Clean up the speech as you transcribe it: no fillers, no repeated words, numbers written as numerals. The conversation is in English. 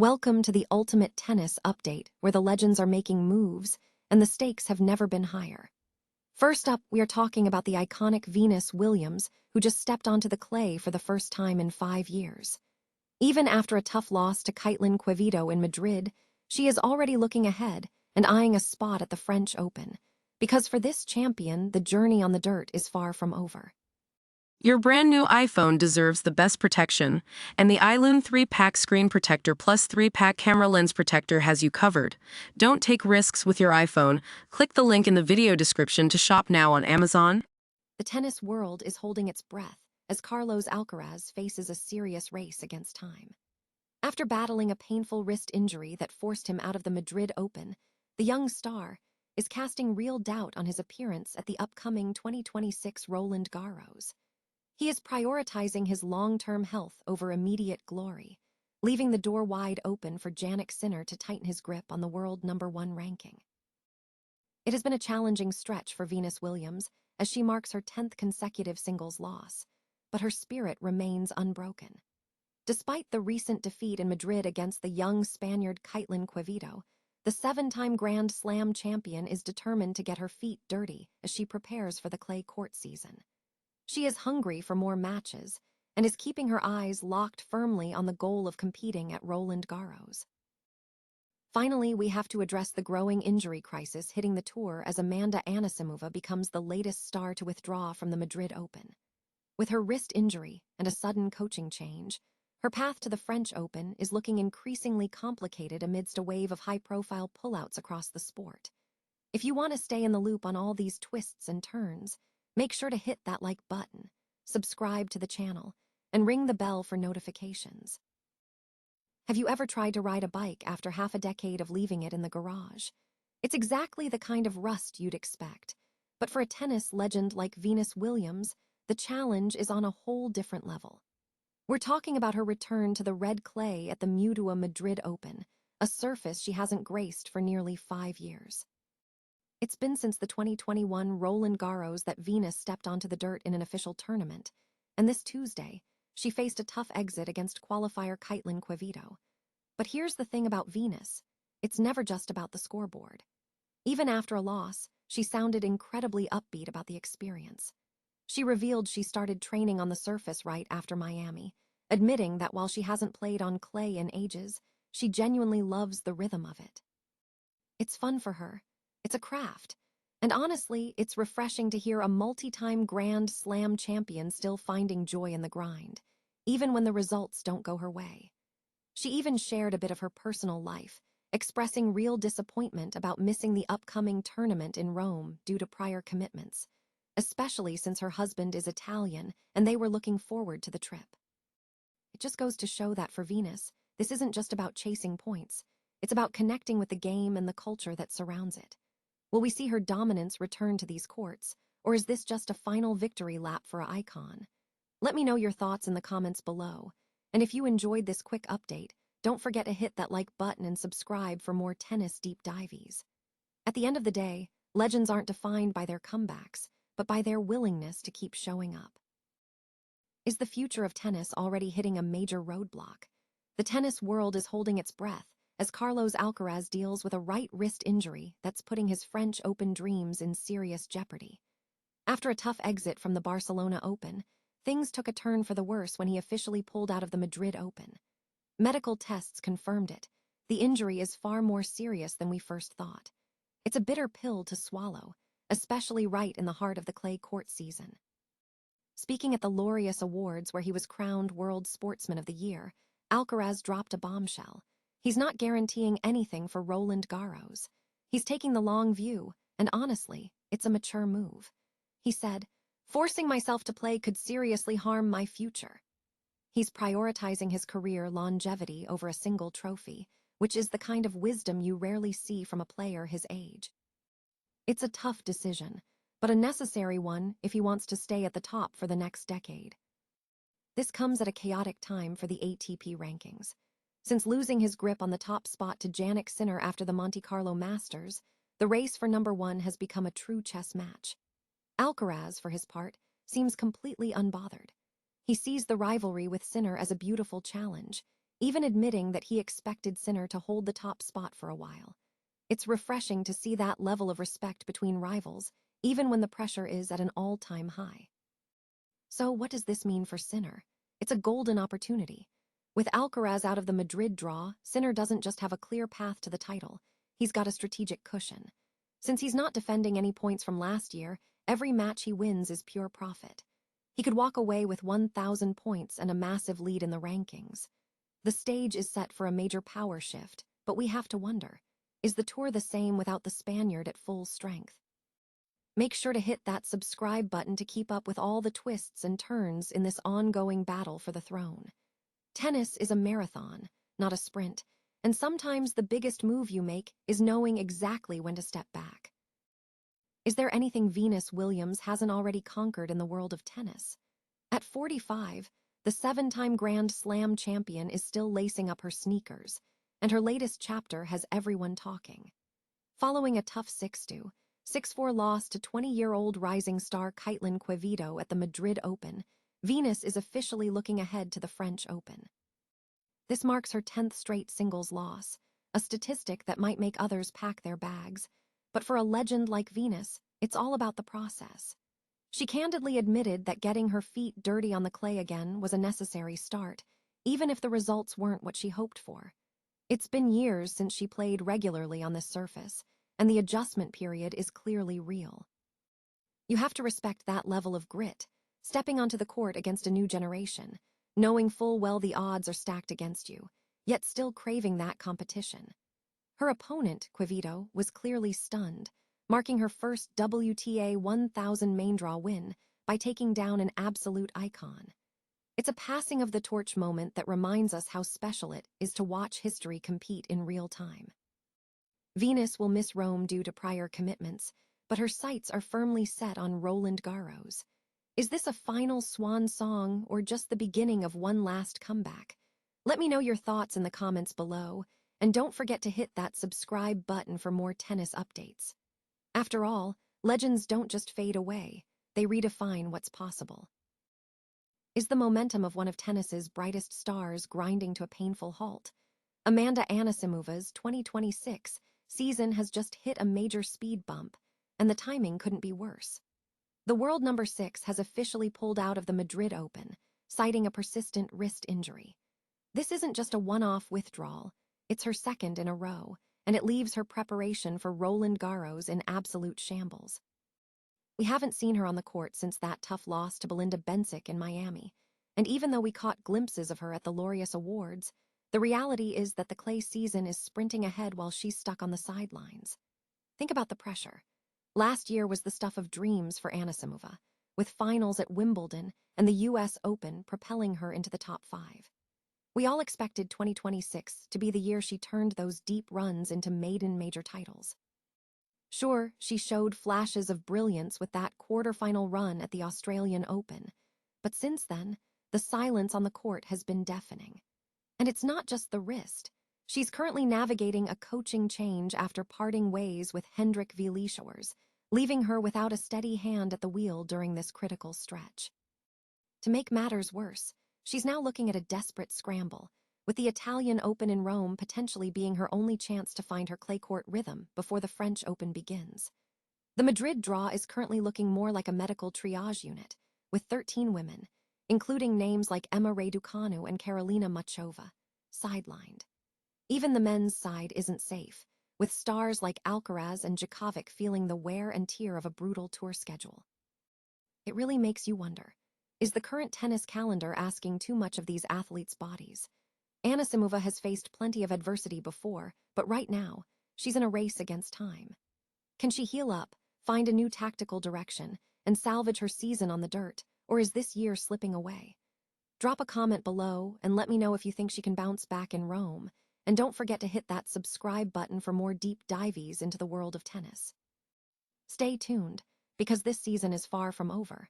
Welcome to the ultimate tennis update, where the legends are making moves and the stakes have never been higher. First up, we are talking about the iconic Venus Williams, who just stepped onto the clay for the first time in 5 years. Even after a tough loss to Caitlin Quevedo in Madrid, she is already looking ahead and eyeing a spot at the French Open, because for this champion, the journey on the dirt is far from over. Your brand new iPhone deserves the best protection, and the iLune 3-Pack Screen Protector plus 3-Pack Camera Lens Protector has you covered. Don't take risks with your iPhone. Click the link in the video description to shop now on Amazon. The tennis world is holding its breath as Carlos Alcaraz faces a serious race against time. After battling a painful wrist injury that forced him out of the Madrid Open, the young star is casting real doubt on his appearance at the upcoming 2026 Roland Garros. He is prioritizing his long-term health over immediate glory, leaving the door wide open for Jannik Sinner to tighten his grip on the world #1 ranking. It has been a challenging stretch for Venus Williams as she marks her 10th consecutive singles loss, but her spirit remains unbroken. Despite the recent defeat in Madrid against the young Spaniard Caitlin Quevedo, the 7-time Grand Slam champion is determined to get her feet dirty as she prepares for the clay court season. She is hungry for more matches and is keeping her eyes locked firmly on the goal of competing at Roland Garros. Finally, we have to address the growing injury crisis hitting the tour as Amanda Anisimova becomes the latest star to withdraw from the Madrid Open. With her wrist injury and a sudden coaching change, her path to the French Open is looking increasingly complicated amidst a wave of high-profile pullouts across the sport. If you want to stay in the loop on all these twists and turns, make sure to hit that like button, subscribe to the channel, and ring the bell for notifications. Have you ever tried to ride a bike after half a decade of leaving it in the garage? It's exactly the kind of rust you'd expect, but for a tennis legend like Venus Williams, the challenge is on a whole different level. We're talking about her return to the red clay at the Mutua Madrid Open, a surface she hasn't graced for nearly 5 years. It's been since the 2021 Roland Garros that Venus stepped onto the dirt in an official tournament, and this Tuesday, she faced a tough exit against qualifier Caitlin Quevedo. But here's the thing about Venus: it's never just about the scoreboard. Even after a loss, she sounded incredibly upbeat about the experience. She revealed she started training on the surface right after Miami, admitting that while she hasn't played on clay in ages, she genuinely loves the rhythm of it. It's fun for her. It's a craft. And honestly, it's refreshing to hear a multi-time Grand Slam champion still finding joy in the grind, even when the results don't go her way. She even shared a bit of her personal life, expressing real disappointment about missing the upcoming tournament in Rome due to prior commitments, especially since her husband is Italian and they were looking forward to the trip. It just goes to show that for Venus, this isn't just about chasing points. It's about connecting with the game and the culture that surrounds it. Will we see her dominance return to these courts, or is this just a final victory lap for an icon? Let me know your thoughts in the comments below. And if you enjoyed this quick update, don't forget to hit that like button and subscribe for more tennis deep dives. At the end of the day, legends aren't defined by their comebacks, but by their willingness to keep showing up. Is the future of tennis already hitting a major roadblock? The tennis world is holding its breath as Carlos Alcaraz deals with a right wrist injury that's putting his French Open dreams in serious jeopardy. After a tough exit from the Barcelona Open, things took a turn for the worse when he officially pulled out of the Madrid Open. Medical tests confirmed it. The injury is far more serious than we first thought. It's a bitter pill to swallow, especially right in the heart of the clay court season. Speaking at the Laureus Awards, where he was crowned World Sportsman of the Year, Alcaraz dropped a bombshell. He's not guaranteeing anything for Roland Garros. He's taking the long view, and honestly, it's a mature move. He said, "Forcing myself to play could seriously harm my future." He's prioritizing his career longevity over a single trophy, which is the kind of wisdom you rarely see from a player his age. It's a tough decision, but a necessary one if he wants to stay at the top for the next decade. This comes at a chaotic time for the ATP rankings. Since losing his grip on the top spot to Jannik Sinner after the Monte Carlo Masters, the race for #1 has become a true chess match. Alcaraz, for his part, seems completely unbothered. He sees the rivalry with Sinner as a beautiful challenge, even admitting that he expected Sinner to hold the top spot for a while. It's refreshing to see that level of respect between rivals, even when the pressure is at an all-time high. So what does this mean for Sinner? It's a golden opportunity. With Alcaraz out of the Madrid draw, Sinner doesn't just have a clear path to the title, he's got a strategic cushion. Since he's not defending any points from last year, every match he wins is pure profit. He could walk away with 1,000 points and a massive lead in the rankings. The stage is set for a major power shift, but we have to wonder, is the tour the same without the Spaniard at full strength? Make sure to hit that subscribe button to keep up with all the twists and turns in this ongoing battle for the throne. Tennis is a marathon, not a sprint, and sometimes the biggest move you make is knowing exactly when to step back. Is there anything Venus Williams hasn't already conquered in the world of tennis? At 45, the 7-time Grand Slam champion is still lacing up her sneakers, and her latest chapter has everyone talking. Following a tough 6-2, 6-4 loss to 20-year-old rising star Kaitlyn Quevedo at the Madrid Open, Venus is officially looking ahead to the French Open. This marks her 10th straight singles loss, a statistic that might make others pack their bags, but for a legend like Venus, it's all about the process. She candidly admitted that getting her feet dirty on the clay again was a necessary start, even if the results weren't what she hoped for. It's been years since she played regularly on this surface, and the adjustment period is clearly real. You have to respect that level of grit, stepping onto the court against a new generation, knowing full well the odds are stacked against you, yet still craving that competition. Her opponent, Quevedo, was clearly stunned, marking her first WTA 1000 main draw win by taking down an absolute icon. It's a passing of the torch moment that reminds us how special it is to watch history compete in real time. Venus will miss Rome due to prior commitments, but her sights are firmly set on Roland Garros. Is this a final swan song or just the beginning of one last comeback? Let me know your thoughts in the comments below, and don't forget to hit that subscribe button for more tennis updates. After all, legends don't just fade away, they redefine what's possible. Is the momentum of one of tennis's brightest stars grinding to a painful halt? Amanda Anisimova's 2026 season has just hit a major speed bump, and the timing couldn't be worse. The world number 6 has officially pulled out of the Madrid Open, citing a persistent wrist injury. This isn't just a one-off withdrawal, it's her second in a row, and it leaves her preparation for Roland Garros in absolute shambles. We haven't seen her on the court since that tough loss to Belinda Bencic in Miami, and even though we caught glimpses of her at the Laureus Awards, the reality is that the clay season is sprinting ahead while she's stuck on the sidelines. Think about the pressure. Last year was the stuff of dreams for Anisimova, with finals at Wimbledon and the US Open propelling her into the top 5. We all expected 2026 to be the year she turned those deep runs into maiden major titles. Sure, she showed flashes of brilliance with that quarterfinal run at the Australian Open, but since then, the silence on the court has been deafening. And it's not just the wrist. She's currently navigating a coaching change after parting ways with Hendrik Vlietschouwers, leaving her without a steady hand at the wheel during this critical stretch. To make matters worse, she's now looking at a desperate scramble, with the Italian Open in Rome potentially being her only chance to find her clay court rhythm before the French Open begins. The Madrid draw is currently looking more like a medical triage unit, with 13 women, including names like Emma Raducanu and Karolina Muchova, sidelined. Even the men's side isn't safe, with stars like Alcaraz and Djokovic feeling the wear and tear of a brutal tour schedule. It really makes you wonder, is the current tennis calendar asking too much of these athletes' bodies? Anisimova has faced plenty of adversity before, but right now, she's in a race against time. Can she heal up, find a new tactical direction, and salvage her season on the dirt, or is this year slipping away? Drop a comment below and let me know if you think she can bounce back in Rome, and don't forget to hit that subscribe button for more deep dives into the world of tennis. Stay tuned, because this season is far from over.